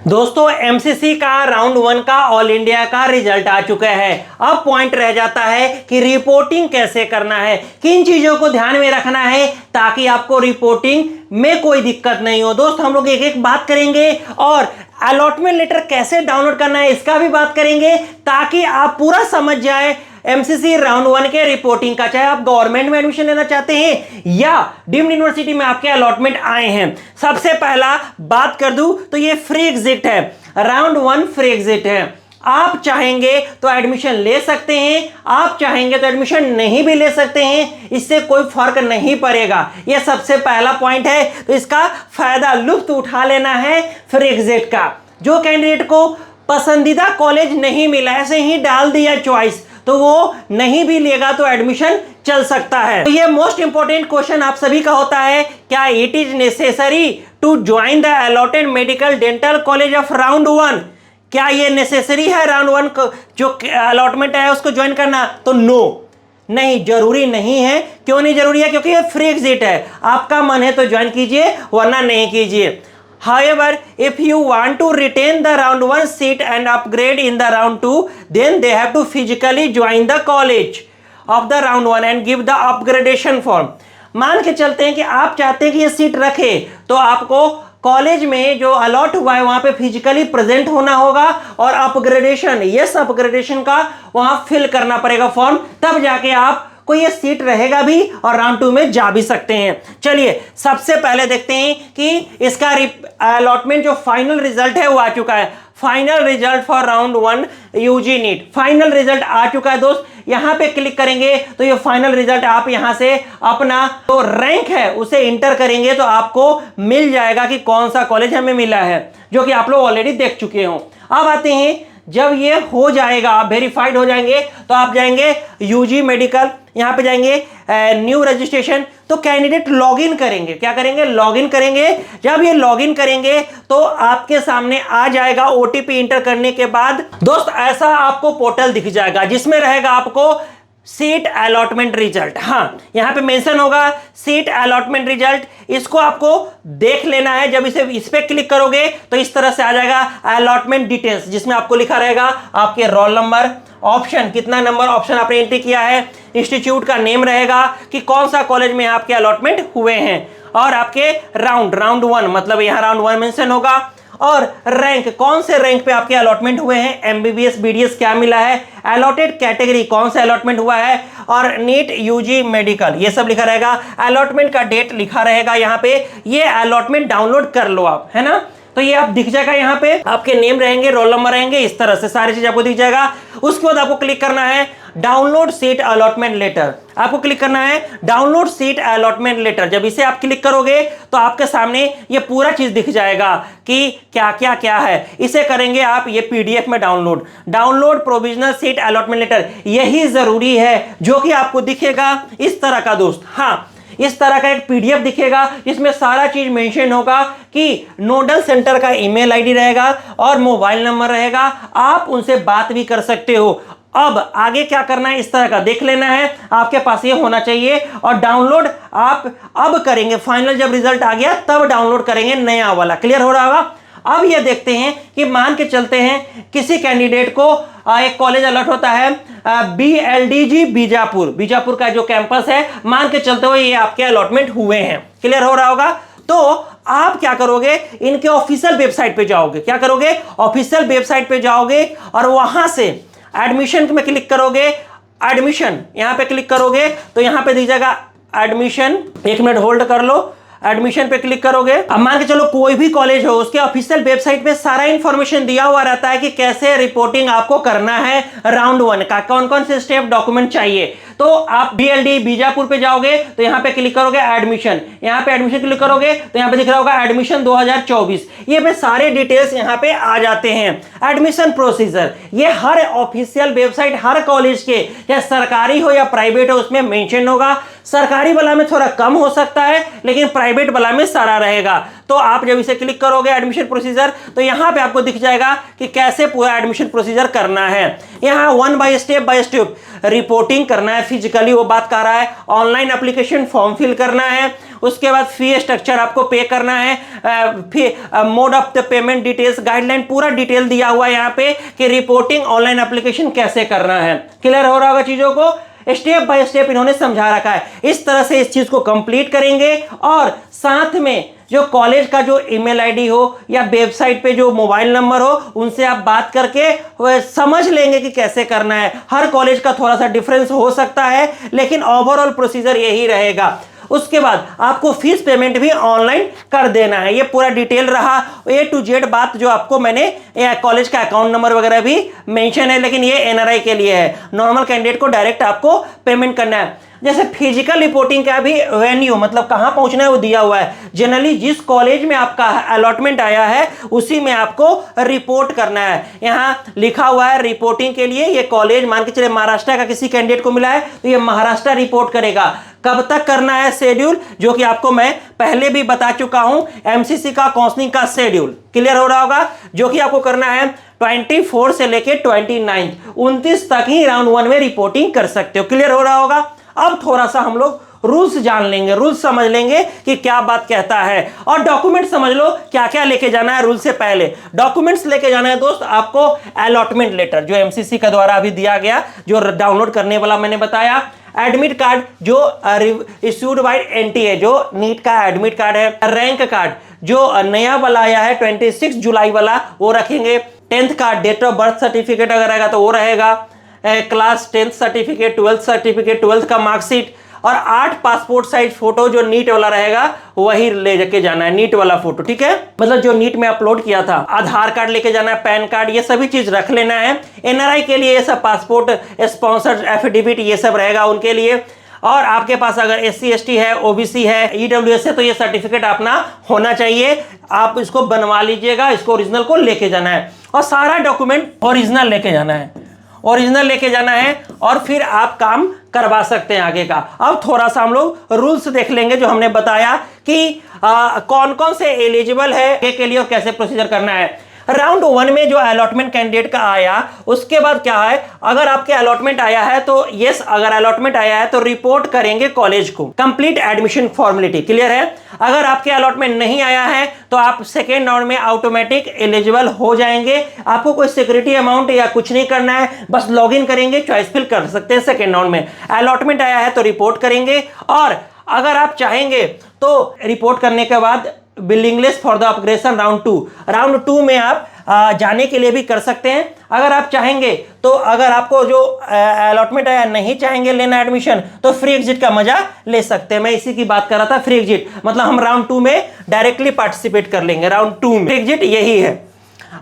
दोस्तों एमसीसी का राउंड 1 का ऑल इंडिया का रिजल्ट आ चुका है। अब पॉइंट रह जाता है कि रिपोर्टिंग कैसे करना है, किन चीजों को ध्यान में रखना है ताकि आपको रिपोर्टिंग में कोई दिक्कत नहीं हो। दोस्त हम लोग एक एक बात करेंगे और अलॉटमेंट लेटर कैसे डाउनलोड करना है इसका भी बात करेंगे ताकि आप पूरा समझ जाए एमसीसी राउंड 1 के रिपोर्टिंग का। चाहे आप गवर्नमेंट में एडमिशन लेना चाहते हैं या डीम्ड यूनिवर्सिटी में आपके अलॉटमेंट आए हैं। सबसे पहला बात कर दूं तो ये फ्री एग्जिट है, राउंड 1 फ्री एग्जिट है। आप चाहेंगे तो एडमिशन ले सकते हैं, आप चाहेंगे तो एडमिशन नहीं भी ले सकते हैं, इससे कोई फर्क नहीं पड़ेगा। यह सबसे पहला पॉइंट है, तो इसका फायदा लुत्फ उठा लेना है फ्री एग्जिट का। जो कैंडिडेट को पसंदीदा कॉलेज नहीं मिला, ऐसे ही डाल दिया चॉइस, तो वो नहीं भी लेगा तो एडमिशन चल सकता है। तो ये मोस्ट इंपॉर्टेंट क्वेश्चन आप सभी का होता है, क्या it is necessary to join the allotted medical dental college of round 1? क्या ये नेसेसरी है राउंड 1 को जो अलॉटमेंट है उसको ज्वाइन करना? तो नो, नहीं, जरूरी नहीं है। क्यों नहीं जरूरी है? क्योंकि ये फ्री एग्जिट है। आपका मन है तो ज्वाइन कीजिए वरना नहीं कीजिए। However, if you want to retain the round 1 seat and upgrade in the round 2, then they have to physically join the college of the round 1 and give the upgradation form. मान के चलते हैं कि आप चाहते हैं कि ये सीट रखे, तो आपको कॉलेज में जो अलॉट हुआ है वहां पे फिजिकली प्रेजेंट होना होगा और अपग्रेडेशन, यस अपग्रेडेशन का वहां फिल करना पड़ेगा फॉर्म, तब जाके आप को ये सीट रहेगा भी और राउंड 2 में जा भी सकते हैं। चलिए सबसे पहले देखते हैं कि इसका अलॉटमेंट जो फाइनल रिजल्ट है वो आ चुका है। Final result for round 1 UG NEET final result आ चुका है। दोस्त यहां पे क्लिक करेंगे तो ये फाइनल रिजल्ट आप यहां से अपना जो रैंक है उसे इंटर करेंगे तो आपको मिल जाएगा कि कौन सा कॉलेज हमें मिला है, जो कि आप लोग ऑलरेडी देख चुके हो। अब आते हैं, जब ये हो जाएगा, आप वेरीफाइड हो जाएंगे तो आप जाएंगे यूजी मेडिकल, यहां पे जाएंगे न्यू रजिस्ट्रेशन, तो कैंडिडेट लॉगिन करेंगे। क्या करेंगे? लॉगिन करेंगे। जब ये लॉगिन करेंगे तो आपके सामने आ जाएगा ओटीपी इंटर करने के बाद दोस्त ऐसा आपको पोर्टल दिख जाएगा जिसमें रहेगा आपको सीट अलॉटमेंट रिजल्ट। हाँ, यहां पे मेंशन होगा सीट अलॉटमेंट रिजल्ट, इसको आपको देख लेना है। जब इस पे क्लिक करोगे तो इस तरह से आ जाएगा अलॉटमेंट डिटेल्स, जिसमें आपको लिखा रहेगा आपके रोल नंबर, ऑप्शन कितना नंबर ऑप्शन आपने एंट्री किया है, इंस्टीट्यूट का नेम रहेगा कि कौन सा कॉलेज में आपके अलॉटमेंट हुए हैं, और आपके राउंड 1 मतलब यहां राउंड 1 मेंशन होगा, और रैंक कौन से रैंक पे आपके अलॉटमेंट हुए हैं, एमबीबीएस बीडीएस क्या मिला है, अलॉटेड कैटेगरी कौन सा अलॉटमेंट हुआ है, और नीट यूजी मेडिकल ये सब लिखा रहेगा। अलॉटमेंट का डेट लिखा रहेगा यहाँ पे। ये अलॉटमेंट डाउनलोड कर लो आप, है ना। तो ये आप दिख जाएगा, यहाँ पे आपके नेम रहेंगे, रोल नंबर रहेंगे, इस तरह से सारी चीज आपको दिख जाएगा। उसके बाद आपको क्लिक करना है डाउनलोड सीट अलॉटमेंट लेटर, आपको क्लिक करना है डाउनलोड सीट अलॉटमेंट लेटर। जब इसे आप क्लिक करोगे तो आपके सामने ये पूरा चीज दिख जाएगा कि क्या क्या क्या है। इसे करेंगे आप ये पीडीएफ में download provisional seat allotment letter, यही जरूरी है जो कि आपको दिखेगा इस तरह का दोस्त। हाँ, इस तरह का एक पीडीएफ दिखेगा जिसमें सारा चीज मेंशन होगा कि नोडल सेंटर का ईमेल आईडी रहेगा और मोबाइल नंबर रहेगा, आप उनसे बात भी कर सकते हो। अब आगे क्या करना है इस तरह का देख लेना है, आपके पास ये होना चाहिए। और डाउनलोड आप अब करेंगे, फाइनल जब रिजल्ट आ गया तब डाउनलोड करेंगे नया वाला। क्लियर हो रहा होगा। अब ये देखते हैं कि मान के चलते हैं किसी कैंडिडेट को एक कॉलेज अलॉट होता है बीएलडीजी बीजापुर का जो कैंपस है, मान के चलते हुए ये आपके अलॉटमेंट हुए हैं। क्लियर हो रहा होगा। तो आप क्या करोगे, इनके ऑफिशियल वेबसाइट पे जाओगे। क्या करोगे? ऑफिशियल वेबसाइट पे जाओगे और वहां से एडमिशन में क्लिक करोगे। एडमिशन यहां पे क्लिक करोगे तो यहां पे दिख जाएगा एडमिशन, एक मिनट होल्ड कर लो। एडमिशन पे क्लिक करोगे। अब मान के चलो कोई भी कॉलेज हो, उसके ऑफिशियल वेबसाइट पे सारा इंफॉर्मेशन दिया हुआ रहता है कि कैसे रिपोर्टिंग आपको करना है राउंड 1 का, कौन कौन से स्टेप डॉक्यूमेंट चाहिए। तो आप बीएलडी बीजापुर पे जाओगे तो यहां पे क्लिक करोगे एडमिशन, यहां पे एडमिशन क्लिक करोगे तो यहां पे दिख रहा होगा एडमिशन 2024, ये पे सारे डिटेल्स यहां पे आ जाते हैं। एडमिशन प्रोसीजर ये हर ऑफिशियल वेबसाइट हर कॉलेज के, चाहे सरकारी हो या प्राइवेट हो, उसमें मेंशन होगा। सरकारी वाला में थोड़ा कम हो सकता है लेकिन प्राइवेट वाला में सारा रहेगा। तो आप जब इसे क्लिक करोगे एडमिशन प्रोसीजर, तो यहाँ पे आपको दिख जाएगा कि कैसे पूरा एडमिशन प्रोसीजर करना है। यहाँ बाय स्टेप रिपोर्टिंग करना है फिजिकली, वो बात कर रहा है। ऑनलाइन एप्लीकेशन फॉर्म फिल करना है, उसके बाद फी स्ट्रक्चर आपको पे करना है, mode of the payment details, guideline पूरा डिटेल दिया हुआ है यहाँ पे कि रिपोर्टिंग ऑनलाइन एप्लीकेशन कैसे करना है। क्लियर हो रहा होगा चीजों को, स्टेप बाय स्टेप इन्होंने समझा रखा है। इस तरह से इस चीज को कंप्लीट करेंगे और साथ में जो कॉलेज का जो ईमेल आईडी हो या वेबसाइट पे जो मोबाइल नंबर हो, उनसे आप बात करके समझ लेंगे कि कैसे करना है। हर कॉलेज का थोड़ा सा डिफरेंस हो सकता है, लेकिन ओवरऑल प्रोसीजर यही रहेगा। उसके बाद आपको फीस पेमेंट भी ऑनलाइन कर देना है। ये पूरा डिटेल रहा, A to Z बात जो आपको मैंने कॉलेज का अकाउंट नंबर वगैरह भी मेंशन है, लेकिन ये एनआरआई के लिए है। नॉर्मल कैंडिडेट को डायरेक्ट आपको पेमेंट करना है। जैसे फिजिकल रिपोर्टिंग का भी वेन्यू, मतलब कहां पहुंचना है, वो दिया हुआ है। जनरली जिस कॉलेज में आपका अलॉटमेंट आया है उसी में आपको रिपोर्ट करना है। यहां लिखा हुआ है रिपोर्टिंग के लिए, ये कॉलेज मान के चले महाराष्ट्र का किसी कैंडिडेट को मिला है तो ये महाराष्ट्र रिपोर्ट करेगा। कब तक करना है शेड्यूल, जो कि आपको मैं पहले भी बता चुका हूं, एमसीसी का काउंसलिंग का शेड्यूल क्लियर हो रहा होगा, जो कि आपको करना है 24 से लेके 29 तक ही राउंड 1 में रिपोर्टिंग कर सकते हो। क्लियर हो रहा होगा। अब थोड़ा सा हम लोग रूल्स जान लेंगे, रूल्स समझ लेंगे कि क्या बात कहता है, और डॉक्यूमेंट समझ लो क्या क्या लेके जाना है। रूल से पहले डॉक्यूमेंट्स लेके जाना है दोस्त आपको। अलॉटमेंट लेटर जो एमसीसी का द्वारा अभी दिया गया, जो डाउनलोड करने वाला मैंने बताया। एडमिट कार्ड जो इश्यूड बाय एनटीए, जो नीट का एडमिट कार्ड है। रैंक कार्ड जो नया वाला आया है 26 जुलाई वाला, वो रखेंगे। 10th card, date of birth certificate अगर रहेगा तो वो रहेगा। Class 10th certificate, 12th certificate, 12th का मार्कशीट, और 8 पासपोर्ट साइज फोटो जो नीट वाला रहेगा वही ले जाके जाना है, नीट वाला फोटो। ठीक है, मतलब जो नीट में अपलोड किया था। आधार कार्ड लेके जाना है, पैन कार्ड, ये सभी चीज रख लेना है। एनआरआई के लिए ये सब पासपोर्ट स्पॉन्सर्ड एफिडेविट ये सब रहेगा उनके लिए। और आपके पास अगर SC ST है, OBC है, EWS है, तो ये सर्टिफिकेट अपना होना चाहिए। आप इसको बनवा लीजिएगा, इसको ओरिजिनल को लेके जाना है, और सारा डॉक्यूमेंट ओरिजिनल लेके जाना है, ओरिजिनल लेके जाना है, और फिर आप काम करवा सकते हैं आगे का। अब थोड़ा सा हम लोग रूल्स देख लेंगे जो हमने बताया कि कौन कौन से एलिजिबल है के लिए और कैसे प्रोसीजर करना है। राउंड 1 में जो अलॉटमेंट कैंडिडेट का आया, उसके बाद क्या है, अगर आपके अलॉटमेंट आया है तो यस, अगर अलॉटमेंट आया है तो रिपोर्ट करेंगे कॉलेज को, कंप्लीट एडमिशन फॉर्मेलिटी। क्लियर है। अगर आपके अलॉटमेंट नहीं आया है तो आप सेकेंड राउंड में ऑटोमेटिक एलिजिबल हो जाएंगे। आपको कोई सिक्योरिटी अमाउंट या कुछ नहीं करना है, बस लॉग इन करेंगे, चॉइस फिल कर सकते हैं सेकेंड राउंड में। अलॉटमेंट आया है तो रिपोर्ट करेंगे, और अगर आप चाहेंगे तो रिपोर्ट करने के बाद billing list for the upgradation round 2 में आप जाने के लिए भी कर सकते हैं अगर आप चाहेंगे तो। अगर आपको जो अलॉटमेंट आया नहीं चाहेंगे लेना एडमिशन, तो फ्री एग्जिट का मजा ले सकते हैं। मैं इसी की बात कर रहा था, फ्री एग्जिट मतलब हम राउंड 2 में डायरेक्टली पार्टिसिपेट कर लेंगे। राउंड 2 में फ्री एग्जिट यही है।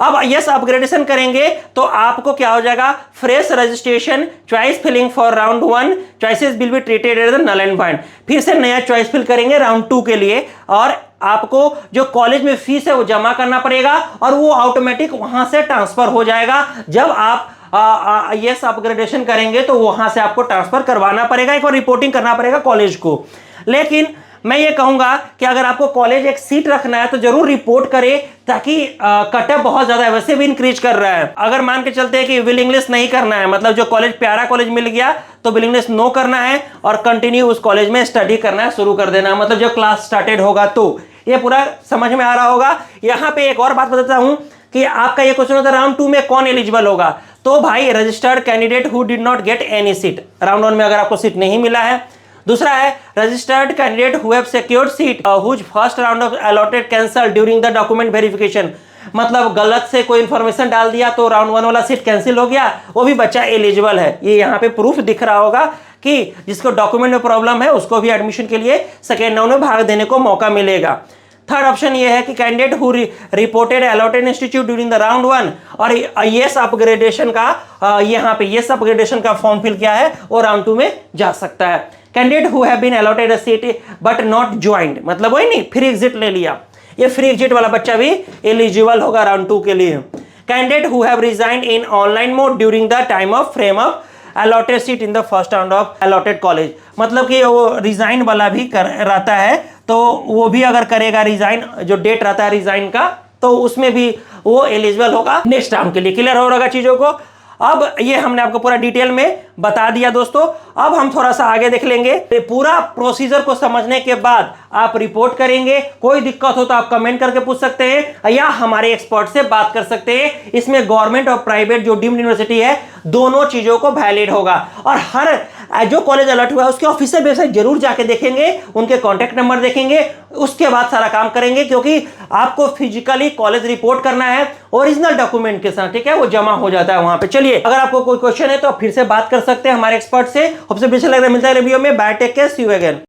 अब यस अपग्रेडेशन करेंगे तो आपको क्या हो जाएगा, fresh registration, choice filling for round 1, choices will be treated as null and void. फिर से नया चॉइस फिल करेंगे राउंड 2 के लिए, और आपको जो कॉलेज में फीस है वो जमा करना पड़ेगा, और वो ऑटोमेटिक वहां से ट्रांसफर हो जाएगा। जब आप यस अपग्रेडेशन करेंगे तो वहां से आपको ट्रांसफर करवाना पड़ेगा, एक बार रिपोर्टिंग करना पड़ेगा कॉलेज को। लेकिन मैं ये कहूंगा कि अगर आपको कॉलेज एक सीट रखना है तो जरूर रिपोर्ट करें, ताकि कटअप बहुत ज्यादा वैसे भी इंक्रीज कर रहा है। अगर मान के चलते हैं कि विलिंगनेस नहीं करना है, मतलब जो कॉलेज प्यारा कॉलेज मिल गया तो विलिंगनेस नो करना है और कंटिन्यू उस कॉलेज में स्टडी करना है, शुरू कर देना है, मतलब जब क्लास स्टार्टेड होगा तो। ये पूरा समझ में आ रहा होगा। यहाँ पे एक और बात बताता हूं कि आपका ये क्वेश्चन होता है राउंड 2 में कौन एलिजिबल होगा, तो भाई registered candidate who did not get any seat. Round 1 में अगर आपको सीट नहीं मिला है। दूसरा है registered candidate who have secured seat whose first round of allotted cancel during the document verification, मतलब गलत से कोई इंफॉर्मेशन डाल दिया तो राउंड 1 वाला सीट कैंसिल हो गया, वो भी बच्चा एलिजिबल है। ये यहाँ पे प्रूफ दिख रहा होगा कि जिसको डॉक्यूमेंट में प्रॉब्लम है उसको भी एडमिशन के लिए सेकेंड राउंड में भाग देने को मौका मिलेगा। थर्ड ऑप्शन ये है कि candidate who reported allotted institute during the round 1 और यस अपग्रेडेशन का यहाँ पे यस अपग्रेडेशन का फॉर्म फिल किया है वो राउंड 2 में जा सकता है। Candidate who have been allotted a seat but not joined, मतलब वही नहीं फ्री एग्जिट ले लिया, ये फ्री एग्जिट वाला बच्चा भी एलिजिबल होगा राउंड 2 के लिए। Candidate who have resigned in online mode during the time of frame of allotted seat in the first round of allotted college, मतलब कि वो रिजाइन वाला भी रहता है तो वो भी अगर करेगा रिजाइन, जो डेट रहता है रिजाइन का, तो उसमें भी वो एलिजिबल होगा नेक्स्ट टर्म के लिए। क्लियर हो रहा चीजों को। अब ये हमने आपको पूरा डिटेल में बता दिया दोस्तों। अब हम थोड़ा सा आगे देख लेंगे। पूरा प्रोसीजर को समझने के बाद आप रिपोर्ट करेंगे। कोई दिक्कत हो तो आप कमेंट करके पूछ सकते हैं या हमारे एक्सपर्ट से बात कर सकते हैं। इसमें गवर्नमेंट और प्राइवेट जो डीम्ड यूनिवर्सिटी है, दोनों चीजों को वैलिड होगा। और हर जो कॉलेज अलर्ट हुआ है उसके ऑफिशियल वेबसाइट जरूर जाके देखेंगे, उनके कॉन्टैक्ट नंबर देखेंगे, उसके बाद सारा काम करेंगे, क्योंकि आपको फिजिकली कॉलेज रिपोर्ट करना है ओरिजिनल डॉक्यूमेंट के साथ, ठीक है, वो जमा हो जाता है वहां पे। चलिए, अगर आपको कोई क्वेश्चन है तो आप फिर से बात कर सकते हैं हमारे एक्सपर्ट से। सबसे बेस्ट लग रहा है, मिलता है रिव्यू में। Bye, take care, see you again.